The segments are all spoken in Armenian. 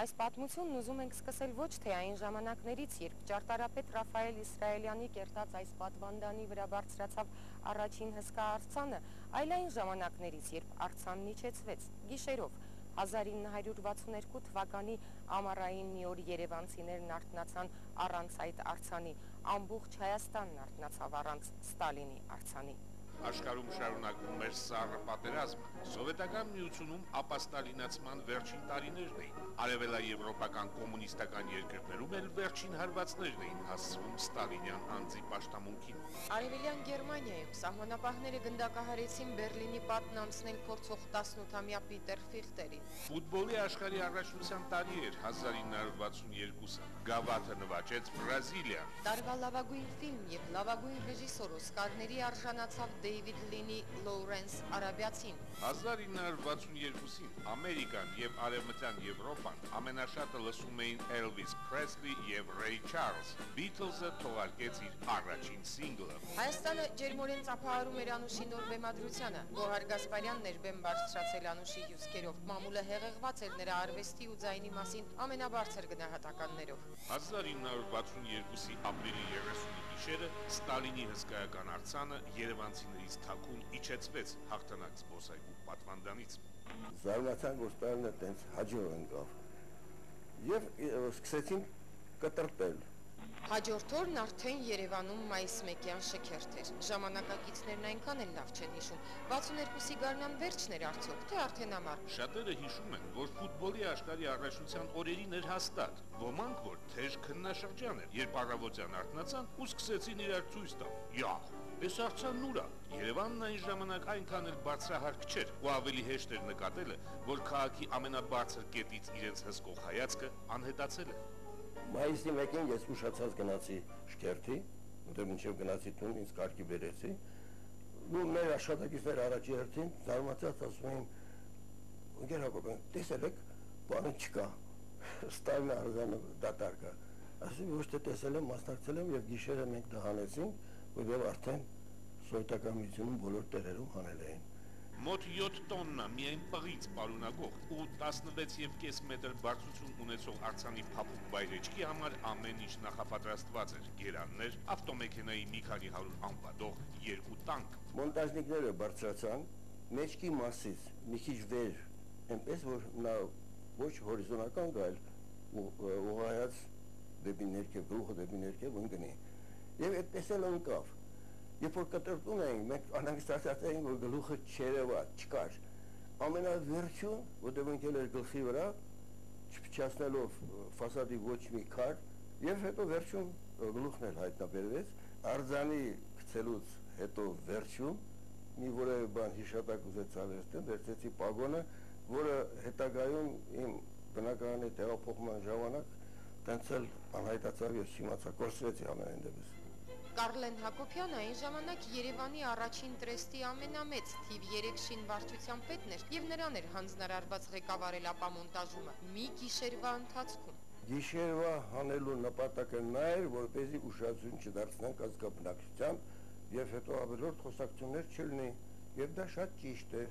Այս պատմությունն ուզում ենք սկսել ոչ թե այն ժամանակներից, երբ ճարտարապետ Ռաֆայել Իսրայելյանի կերտած այս պատվանդանի վրա բարձրացավ առաջին հսկա արձանը, այլ այն ժամանակներից, երբ արձանն իջեցվեց գիշերով 1962 թվականի ամառային մի օր երևանցիներն արթնացան առանց այդ արձանի, ամբողջ Հայաստանն արթնացավ առանց Ստալինի արձանի։ Աշխարհում շարունակվում էր սառը պատերազմը։ Սովետական միությունում ապաստալինացման վերջին տարիներն էին։ Արևելաեվրոպական կոմունիստական երկրներում էլ վերջին հարվածներն էին հասցվում ստալինյան անձի պաշտամունքին։ Արևելյան Գերմանիայում սահմանապահները գնդակահարեցին Բերլինի պատն անցնել փորձող 18-ամյա Պիտեր Ֆիխտերին։ Ֆուտբոլի աշխարհի առաջնության տարի էր 1962-ը։ Գավաթը նվաճեց Բրազիլիան։ Տարվա լավագույն ֆիլմ եւ լավագույն ռեժիսոր Օսկարների արժանացավ Դեյվիդ Լինի Լոուրենս Արաբիացին։ 1962-ին Ամերիկան եւ Արևմտյան Եվրոպան ամենաշատը լսում էին Էլվիս Փրեսլի եւ Ռեյ Չարլզ։ Բիթլզը թողարկեց իր առաջին սինգլը։ Հայաստանը ջերմորեն ծափահարում էր Անուշի նոր բեմադրությանը։ Գոհար Գասպարյանն էր բեմ բարձրացել Անուշի հյուսքերով։ Մամուլը հեղեղված էր նրա արվեստի ու ձայնի մասին ամենաբարձր գնահատականներով։ 1962-ի ապրիլի 30-ի գիշերը Ստալինի հսկայական արձանը երևանցիներից թաքուն իջեցվեց հաղթանակ զբոսայգու պատվանդանից։ Զարմացան, որ Ստալինը տենց հաջող ընկավ եւ սկսեցին կտրտել։ Հաջորդ օրն արդեն Երևանում մայիս 1-յան շքերթ էր։ Ժամանակակիցներն այնքան էլ լավ չեն հիշում։ 62-ի գարնան վերջն էր արդյոք, թե արդեն ամառ։ Շատերը հիշում են, որ ֆուտբոլի աշխարհի առաջնության օրերին էր հաստատ։ Ոմանք, որ թեժ քննաշրջան էր, երբ առավոտյան արթնացան ու սկսեցին իրար ցույց տալ։ Յախ, այս արձանն ուր է։ Երևանն այն ժամանակ այնքան էլ բարձրահարկ չէր, ու ավելի հեշտ էր նկատելը, որ քաղաքի ամենաբարձր կետից իրենց հսկող հայացքը անհետացել է։ Մայիսի 1-ին ես ուշացած գնացի շքերթի, որտեղ մինչև գնացի տուն ինձ կարգի բերեցի։ Ու մեր աշխատակիցները առաջի հերթին զարմացած ասում էին. «Ընկեր Հակոբյան, տեսել եք, բանը չկա, Ստալինի արձանը դատարկ է»։ Ասում ոչ թե տեսել եմ, մասնակցել եմ եւ գիշերը մենք դա հանեցինք, որովհետեւ արդեն սովետական միությունում բոլոր տեղերում հանել էին։ Մոտ 7 տոննա միայն պղից պարունակող ու 16.5 մետր բարձրություն ունեցող արձանի փափուկ բայրեջքի համար ամեն ինչ նախապատրաստված էր։ Գերաններ, ավտոմեքենայի մի քանի 100 անվադող, 2 տանկ։ Մոնտաժնիկները բարձրացան մեջքի մասից մի քիչ վեր, այնպես որ նա ոչ հորիզոնական գալ ուղղայած դեպի ներքև, գլուխը դեպի ներքև ընկնի։ Եվ այդպես էլ ընկավ։ Երբ որ կտրտում էինք, մենք անհանգստացած էինք, որ գլուխը չերևա, չկար։ Ամենավերջում, որտեղ ընկել էր գլխի վրա, չփչացնելով ֆասադի ոչ մի քար, եւ հետո վերջում գլուխն էլ հայտնաբերվեց։ Արձանի գցելուց հետո վերջում մի որևէ բան հիշատակ ուզեց արվեստին, վերցեցի պագոնը, որը հետագայում իմ բնակարանի տեղափոխման ժամանակ տենց էլ անհայտացավ եւ չիմացա, կորսվեցի ամենայն դեպս։ Կարլեն Հակոբյանը այն ժամանակ Երևանի առաջին տրեստի ամենամեծ թիվ 3 շինվարչության պետն էր եւ նրան էր հանձնարարված ղեկավարել ապամոնտաժումը մի գիշերվա ընթացքում։ Գիշերվա հանելու նպատակը նա էր, որպեսզի ուշադրություն չդարձնենք ազգաբնակչության եւ հետո ավելորդ խոսակցություններ չլինի, եւ դա շատ ճիշտ էր։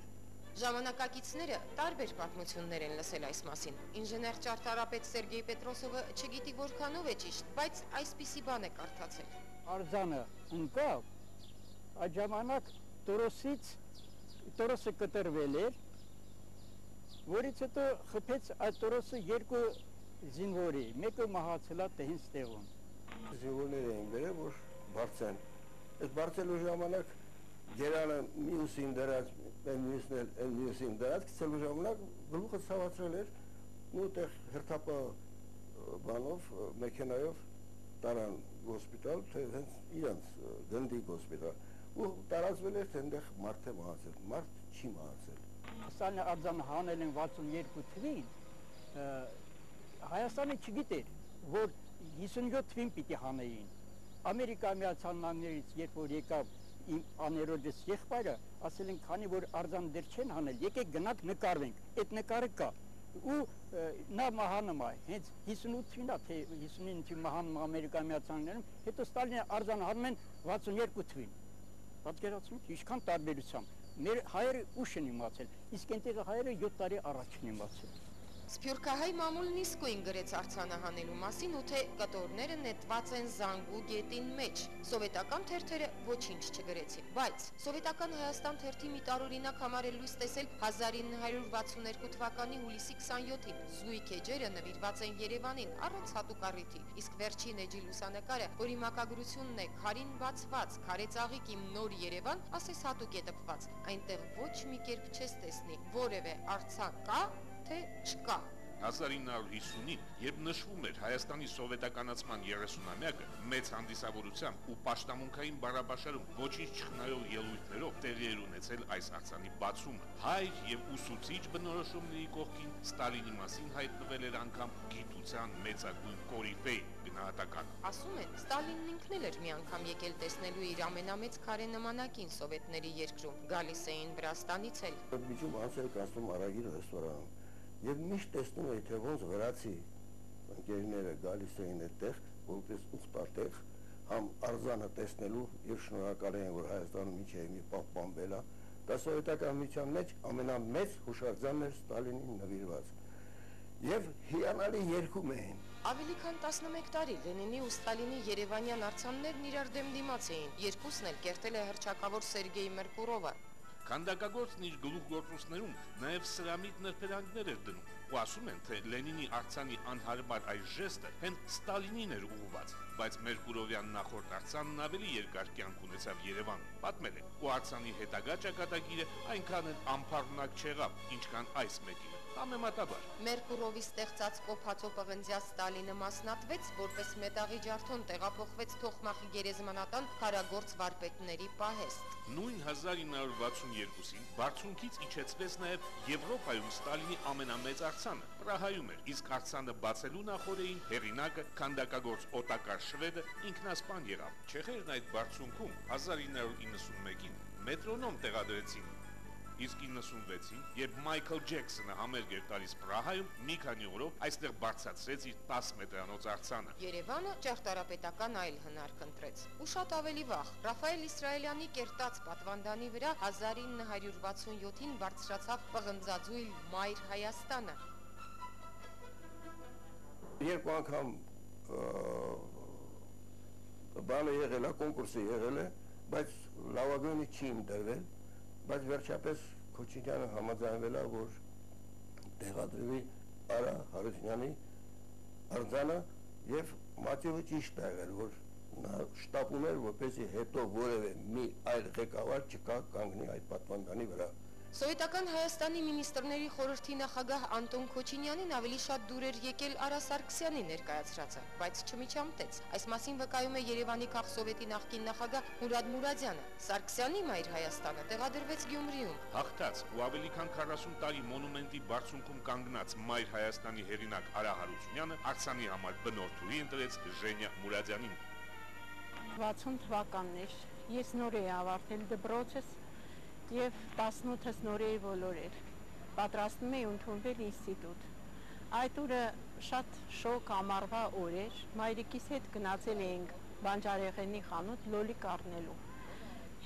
Ժամանակակիցները տարբեր պատմություններ են լսել այս մասին։ Ինժեներ ճարտարապետ Սերգեյ Պետրոսովը չգիտի որքանով է ճիշտ, բայց այսպիսի բան է կարդացել։ Արձանը ընկավ, այդ ժամանակ Տորոսը կտրվել էր, որից հետո խփեց այդ Տորոսը 2 զինվորի, մեկը մահացել է տենց տեղում։ Զինվորներ էին բերել, որ բարձեն։ Այդ բարձելու ժամանակ Գերանը մյուսին դրած, մյուսին դրած, գցելու ժամանակ գլուխը ցավացրել էր, ու այդտեղ հերթապա բանով, մեքենայով տարան հոսպիտալ, թե հենց իրենց գնդի հոսպիտալ, ու տարածվել էր, թե այնտեղ մարդ է մահացել, մարդ չի մահացել։ Ստալինի արձանը հանել են 62 թվին, Հայաստանը չգիտեր, որ 57 թվին պիտի հանեին։ Ամերիկա Միացյալ Նահանգներից երբ որ եկավ իմ աներոջս եղբայրը, ասել են, քանի որ արձան դեռ չեն հանել, եկեք գնանք նկարվենք, այդ նկարը կա։ Ու նա մահանում է, հենց 58 թվին, թե 59 թվին մահանում Ամերիկա Միացյալ Նահանգներում, հետո Ստալինի արձանը հանում են 62 թվին։ Պատկերացնում եք, ինչքան տարբերությամբ։ Մեր հայերը ուշ են իմացել, իսկ այնտեղ հայերը 7 տարի առաջ են իմացել։ Սփյուռքահայ մամուլն իսկույն գրեց արձանը հանելու մասին ու թե կտորները նետված են Զանգու գետին մեջ։ Սովետական թերթերը ոչինչ չգրեցին, բայց Սովետական Հայաստան թերթի մի տարօրինակ համար է լույս տեսել 1962 թվականի հուլիսի 27-ին։ Զույգ էջերը նվիրված են Երևանին առանց հատուկ առիթի, իսկ վերջին էջի լուսանկարը, որի մակագրությունն է «Քարին բացված, քարե ծաղիկ իմ նոր Երևան», ասես հատուկ է տպված։ Այնտեղ ոչ մի կերպ չես տեսնի, որևէ արձան կա, թե չկա։ 1950-ին, երբ նշվում էր Հայաստանի սովետականացման 30-ամյակը, մեծ հանդիսավորությամբ ու պաշտամունքային բառաբաշարում ոչինչ չխնայող ելույթներով տեղի էր ունեցել այս արձանի բացումը։ Հայր եւ ուսուցիչ բնորոշումների կողքին Ստալինի մասին հայտնվել էր անգամ գիտության մեծագույն կորիֆեյ գնահատականը։ Ասում են, Ստալինն ինքն էլ էր մի անգամ եկել տեսնելու իր ամենամեծ քարե նմանակին սովետների երկրում։ Գալիս էին Վրաստանից էլ։ Միջում անցել կազմում Արագիր ռեստորանում։ Եվ միշտ տեսնում էի, թե ոնց վրացի ընկերները գալիս էին այդտեղ, որպես ուխտատեղ, համ արձանը տեսնելու եւ շնորհակալ էին, որ Հայաստանում ինչ է մի պահպանվել է։ Դա սովետական միության մեջ ամենամեծ հուշարձանն էր Ստալինին նվիրված։ Եվ հիանալի երգում էին։ Ավելի քան 11 տարի Լենինի ու Ստալինի երևանյան արձաններն իրար դեմ դիմաց էին։ Երկուսն էլ կերտել է հռչակավոր Սերգեյ Մերկուրովը։ Քանդակագործն իր գլուխգործոցներում նաև սրամիտ նրբերանգներ էր դնում ու ասում են, թե Լենինի արձանի անհարմար այս ժեստը հենց Ստալինին էր ուղղված, բայց Մերկուրովյան նախորդ արձանն ավելի երկար կյանք ունեցավ Երևանում, պատմել է, ու արձանի հետագա ճակատագիրը այնքան էլ անփառնակ չեղավ, ինչքան այս մեկին։ Համեմատաբար Մերկուրովի ստեղծած կոփածո պղնձյա Ստալինը մասնատվեց, որպես մետաղի ջարդոն տեղափոխվեց Թոխմախի գերեզմանատան քարագործ վարպետների պահեստ։ Նույն 1962-ին բարձունքից իջեցվեց նաև Եվրոպայում Ստալինի ամենամեծ արձանը, Պրահայում էր, իսկ արձանը բացելու նախորդին հեղինակը քանդակագործ Օտակար շվեդը ինքնասպան եղավ։ Չեխերն այդ բարձունքում 1991-ին մետրոնոմ տեղադրեցին, իսկ 96-ին, երբ Մայքլ Ջեքսոնը համերգ էր տալիս Պրահայում, մի քանի օրով այստեղ բարձրացրեց իր 10 մետրանոց արձանը։ Երևանը ճարտարապետական այլ հնարք ընտրեց։ Ու շատ ավելի վաղ Ռաֆայել Իսրայելյանի կերտած պատվանդանի վրա 1967-ին բարձրացավ պղնձաձույլ Մայր Հայաստանը։ Երկու անգամ բանը եղել է, կոնկուրսը եղել է, բայց լավագույնը չի ընտրվել։ Բայց վերջապես Քոչինյանը համաձայնվել է, որ տեղադրվի Արա Հարությունյանի արձանը եւ մատիվը ճիշտ է եղել, որ նա շտապում էր, որպեսզի հետո որևէ մի այլ ղեկավար չկանգնի այդ պատվանդանի վրա։ Սովետական Հայաստանի մինիստրների խորհրդի նախագահ Անտոն Քոչինյանին ավելի շատ դուր էր եկել Արա Սարգսյանի ներկայացրածը, բայց չմիջամտեց։ Այս մասին վկայում է Երևանի քաղսովետի նախկին նախագահ Մուրադ Մուրադյանը։ Սարգսյանի Մայր Հայաստանը տեղադրվեց Գյումրիում։ Հաղթած ու ավելի քան 40 տարի մոնումենտի բարձունքում կանգնած Մայր Հայաստանի հեղինակ Արա Հարությունյանը արձանի համար բնորդուհի ընտրեց Ժենյա Մուրադյանին։ 60 թվականն էր, ես նոր էի ավարտել դպրոցս և 18-ս նոր էի ոլորել, պատրաստում էի ընդունվել ինստիտուտ։ Այդ օրը շատ շոկ ամառվա օր էր, մայրիկիս հետ գնացել էինք բանջարեղենի խանութ լոլիկ առնելու։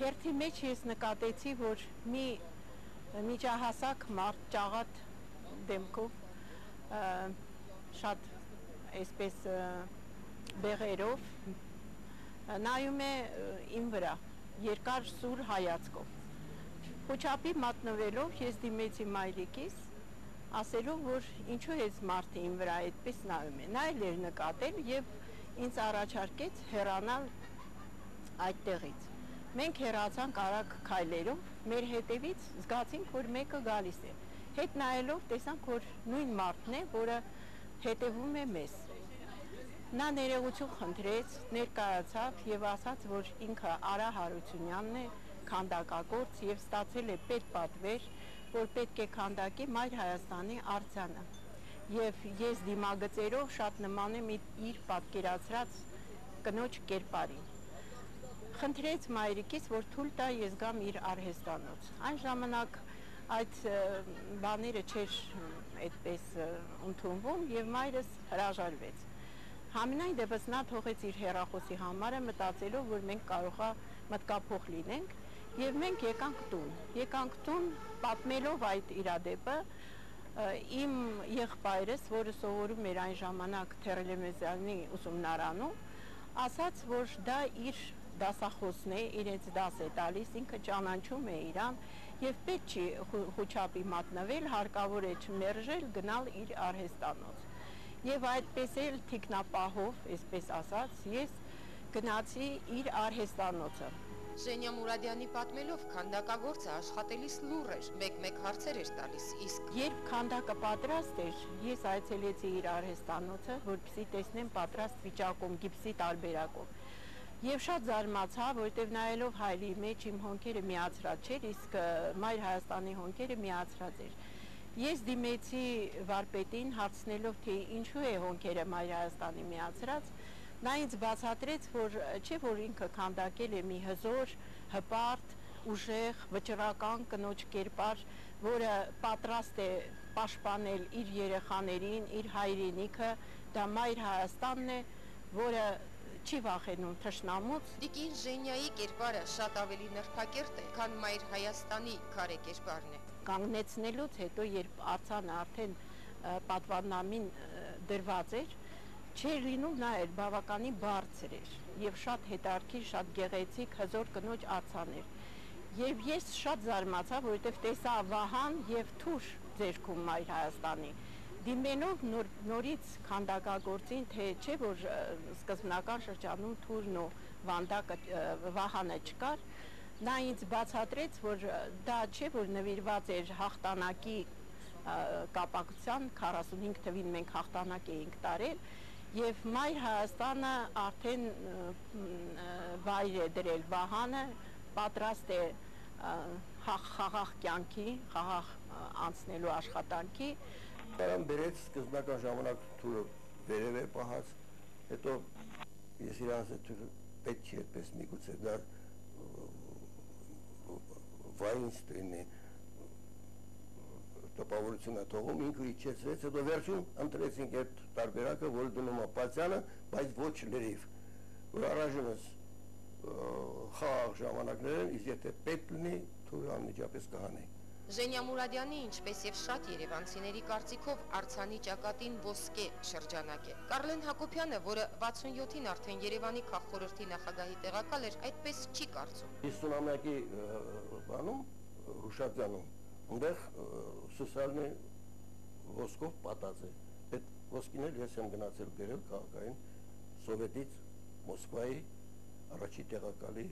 Հերթի մեջ ես նկատեցի, որ մի միջահասակ մարդ ճաղատ դեմքով, շատ այսպես բեղերով, նայում է իմ վրա, երկար սուր հայացքով։ Խոչապի մատնվելով ես դիմեցի մայրիկիս, ասելով, որ ինչու ես մարդը իմ վրա այդպես նայում է։ Նա էլ էր նկատել և ինձ առաջարկեց հեռանալ այդտեղից։ Մենք հեռացանք արագ քայլերով, մեր հետևից զգացինք, որ մեկը գալիս է։ Հետ նայելով տեսանք, որ նույն մարդն է, որը հետևում է մեզ։ Նա ներողություն խնդրեց, ներկայացավ և ասաց, որ ինքը Արա Հարությունյանն է, քանդակագործ և ստացել է պետպատվեր, որ պետք է քանդակի Մայր Հայաստանի արձանը։ Եվ ես դիմագծերով շատ նման եմ իր պատկերացրած կնոջ կերպարին։ Խնդրեց մայրիկիս, որ թույլ տա ես գամ իր արհեստանոց։ Այն ժամանակ այդ բաները չէր այդպես ընդունվում և մայրս հրաժարվեց։ Համենայն դեպս նա թողեց իր հեռախոսի համարը, մտածելով, որ մենք կարող է մտկափող լինենք, և մենք եկանք տուն, պատմելով այդ իրադեպը, Իմ եղբայրս, որը սովորում էր այն ժամանակ Թերելեմեզյանի ուսումնարանում, ասաց, որ դա իր դասախոսն է, իրենց դաս է տալիս, ինքը ճանաչում է իրան եւ պետք չի խոչապի մատնվել, հարկավոր է չմերժել, գնալ իր արհեստանոց։ Եվ այդպես էլ թիկնապահով, այսպես ասած, ես գնացի իր արհեստանոցը։ Ժենյա Մուրադյանի պատմելով քանդակագործը աշխատելիս լուռ էր, մեկ-մեկ հարցեր էր տալիս, իսկ երբ քանդակը պատրաստ էր, ես այցելեցի իր արհեստանոցը, որպեսզի տեսնեմ պատրաստ վիճակում, գիպսի տարբերակով։ Եվ շատ զարմացա, որտեղ նայելով հայրի մեջ իմ հոնքերը միացրած չէր, իսկ Մայր Հայաստանի հոնքերը միացրած էր։ Ես դիմեցի վարպետին հարցնելով, թե ինչու է հոնքերը Մայր Հայաստանի միացրած, նա ինձ բացատրեց, որ չէ որ ինքը քանդակել է մի հզոր, հպարտ, ուժեղ, վճռական կնոջ կերպար, որը պատրաստ է պաշտպանել իր երեխաներին, իր հայրենիքը, դա Մայր Հայաստանն է, որը չի վախենում թշնամուց։ Տիկին Ժենյայի կերպարը շատ ավելի նրբակերտ է, քան Մայր Հայաստանի քարե կերպարն է։ Կանգնեցնելուց հետո, երբ արձանը արդեն պատվանդանին դրված էր, չէր լինում նայել, բավականին բարձր էր եւ շատ հետարքիր, շատ գեղեցիկ հզոր կնոջ արձան էր։ Եվ ես շատ զարմացա, որովհետեւ տեսա Վահան եւ Թուր ձերքում Մայր Հայաստանի։ Դիմելով նորից քանդակագործին, թե չէ որ սկզբնական շրջանում Թուրն ու Վահանը չկար, նա ինձ բացատրեց, որ դա չէ որ նվիրված էր հաղթանակի կապակցության 45 թվին մենք հաղթանակ էինք տարել եւ Մայր Հայաստանը արդեն վայր է դրել Վահանը, պատրաստ է խաղաղ կյանքի, խաղաղ անցնելու աշխատանքի։ Նրան բերեց սկզբնական ժամանակ Թուրը վերև է պահած, հետո ես իրանց է Թուրը պետք չի այդպես միգուցե, դա Վայնստեյնի տպավորությունը թողում, ինքը իջեցրեց, հետո վերջում ընտրեցինք այդ տարբերակը, որ դնում է Պացյանը, բայց ոչ լրիվ, որ առայժմս խաղաղ ժամանակներ են, իսկ եթե պետք լինի, Թուրը անմիջապես կհանի։ Ժենյա Մուրադյանի, ինչպես եւ շատ երևանցիների կարծիքով, արձանի ճակատին ոսկե շրջանակ է։ Կարլեն Հակոբյանը, որը 67-ին արդեն Երևանի քաղաքխորհրդի նախագահի տեղակալ էր, այդպես չի կարծում։ 50-ամյակի բանում, հուշարձանում, այնտեղ սուսալնի ոսկով պատած է։ Այդ ոսկին էլ ես եմ գնացել բերել քաղաքային Սովետից Մոսկվայի առաջի տեղակալի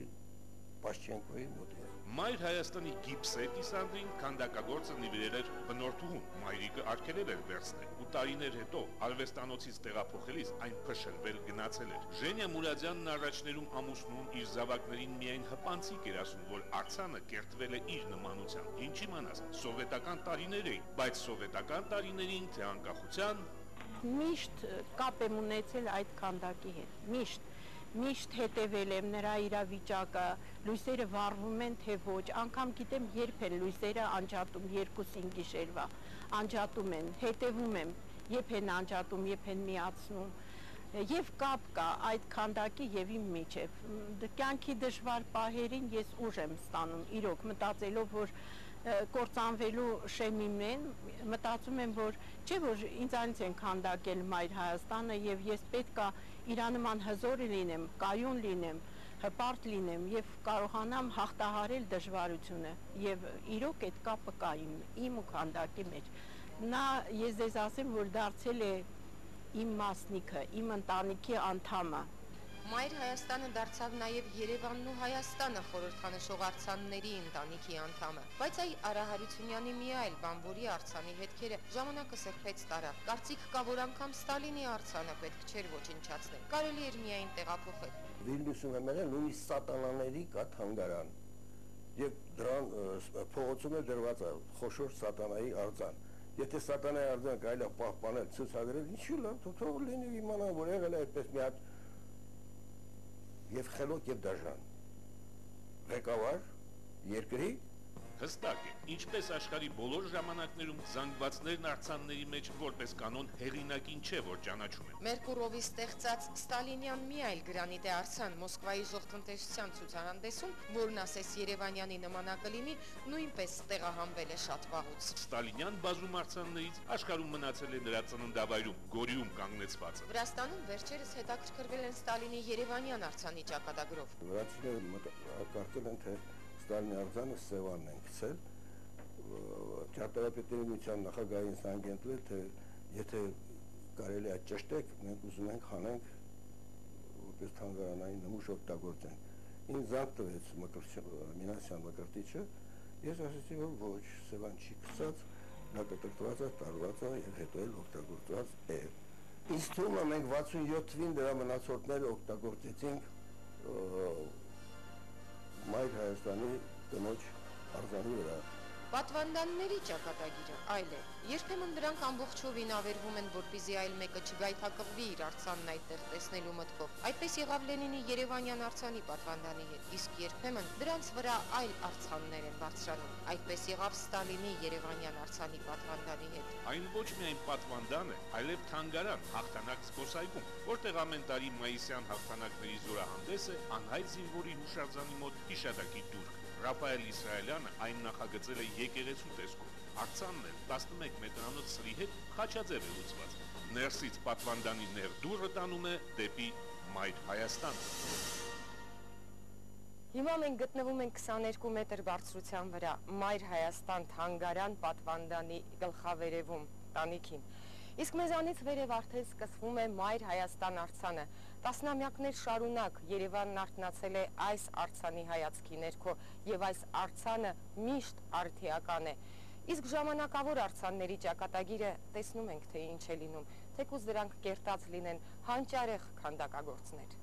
Պաշչենկոյի մոտ։ Մայր Հայաստանի գիպսե կիսանդրին քանդակագործը նվիրել էր բնորդուհուն, մայրիկը արգելել էր վերցնել, ու տարիներ հետո արվեստանոցից տեղափոխելիս այն փշրվել գնացել էր։ Ժենյա Մուրադյանն առաջներում ամուսնուն իր զավակներին միայն հպանցիկ էր ասում, որ արձանը կերտվել է իր նմանությամբ։ Ինչ իմանաս, սովետական տարիներ էին, բայց սովետական տարիներին թե անկախության միշտ կապ եմ ունեցել այդ քանդակի հետ, միշտ հետևել եմ նրա իրավիճակը, լույսերը վառվում են թե ոչ, անգամ գիտեմ երբ են լույսերը անջատում 2-ին գիշերվա, անջատում են, հետևում եմ, երբ են անջատում, երբ են միացնում, եւ կապ կա այդ քանդակի եւ իմ միջև։ Կյանքի դժվար պահերին ես ուժ եմ ստանում, իրոք մտածելով, որ կործանվելու շեմին են, մտածում եմ, որ չէ որ ինձանից են քանդակել Մայր Հայաստանը եւ ես պետքա իրանման հզոր լինեմ, կայուն լինեմ, հպարտ լինեմ եւ կարողանամ հաղթահարել դժվարությունը եւ իրոք այդ կապը կա իմ ու քանդակի մեջ։ Նա ես ձեզ ասեմ, որ դարձել է իմ մասնիկը, իմ ընտանիքի անդամը։ Մայր Հայաստանը դարձավ նաև Երևանն ու Հայաստանը խորհրդանշող արձանների ընտանիքի անդամը, բայց այ Արա Հարությունյանի մի այլ բանվորի արձանի հետքերը ժամանակը սրբեց տարավ։ Կարծիք կա, որ անգամ Ստալինի արձանը պետք չէր ոչնչացնել, կարելի էր միայն տեղափոխել։ Վիլնյուսում եմ եղել նույնիսկ սատանաների կա թանգարան, եւ դրան փողոցում է դրված է խոշոր սատանայի արձան։ Եթե սատանայի արձան կարելի է պահպանել, ցուցադրել, ինչու՞ լավ, թող լինի իմանան, որ եղել է այդպես մի հատ եւ խելոք եւ դաժան ղեկավար երկրի Հստակ է, ինչպես աշխարհի բոլոր ժամանակներում զանգվածներն արձանների մեջ որպես կանոն հեղինակին չէ, որ ճանաչում են։ Մերկուրովի ստեղծած Ստալինյան մի այլ գրանիտե արձան Մոսկվայի ժողտնտեսության ցուցահանդեսում, որն ասես Երևանյանի նմանակը լինի, նույնպես տեղահանվել է շատ վաղուց։ Ստալինյան բազում արձաններից աշխարհում մնացել է նրա ծննդավայրում Գորիում կանգնեցվածը։ Վրաստանում վերջերս հետաքրքրվել են Ստալինի Երևանյան արձանի ճակատագրով։ Վրացիները կարծել են, թե Ստալինի արձանը Սևանն են գցել, ճարտարապետների միության նախագահին զանգել, թե եթե կարելի է ճշտեք, մենք ուզում ենք հանենք, որպես թանգարանային նմուշ օգտագործենք։ Ինձ զանգ տվեց Մինասյան Մկրտիչը, ես ասեցի, որ ոչ, Սևան չի գցած, նա կտրտված է, տարված է եւ հետո էլ օգտագործված է։ Ինձ թվում է մենք 67 թվին դրա մնացորդները օգտագործեցինք Մայր Հայաստանի կնոջ արձանի վրա։ Պատվանդանների ճակատագիրը այլ է։ Երբեմն դրանք ամբողջովին ավերվում են, որպեսզի այլ մեկը չգայթակղվի իր արձանն այդտեղ տեսնելու մտքով։ Այդպես եղավ Լենինի Երևանյան արձանի պատվանդանի հետ, իսկ երբեմն դրանց վրա այլ արձաններ են բարձրանում։ Այդպես եղավ Ստալինի Երևանյան արձանի պատվանդանի հետ։ Այն ոչ միայն պատվանդան է, այլև թանգարան հաղթանակ զբոսայգում, որտեղ ամեն տարի մայիսյան հաղթանակների զորահանդեսը անհայտ զինվորի հուշարձանի մոտ հիշատակի դուրք։ Ռաֆայել Իսրայելյանը այն նախագծել է եկեղեցու տեսքով։ Արձանն էլ 11 մետրանոց սրի հետ խաչաձև է լուծված։ Ներսից պատվանդանի ներդուռը տանում է դեպի Մայր Հայաստան։ Հիմա մենք գտնվում ենք 22 մետր բարձրության վրա Մայր Հայաստան թանգարան պատվանդանի գլխավերևում տանիքին։ Իսկ մեզանից վերև արդեն սկսվում է Մայր Հայաստան արձանը։ Տասնամյակներ շարունակ Երևանն արթնացել է այս արձանի հայացքի ներքո եւ այս արձանը միշտ արդիական է։ Իսկ ժամանակավոր արձանների ճակատագիրը տեսնում ենք, թե ինչ է լինում, թեկուզ դրանք կերտած լինեն հանճարեղ քանդակագործներ։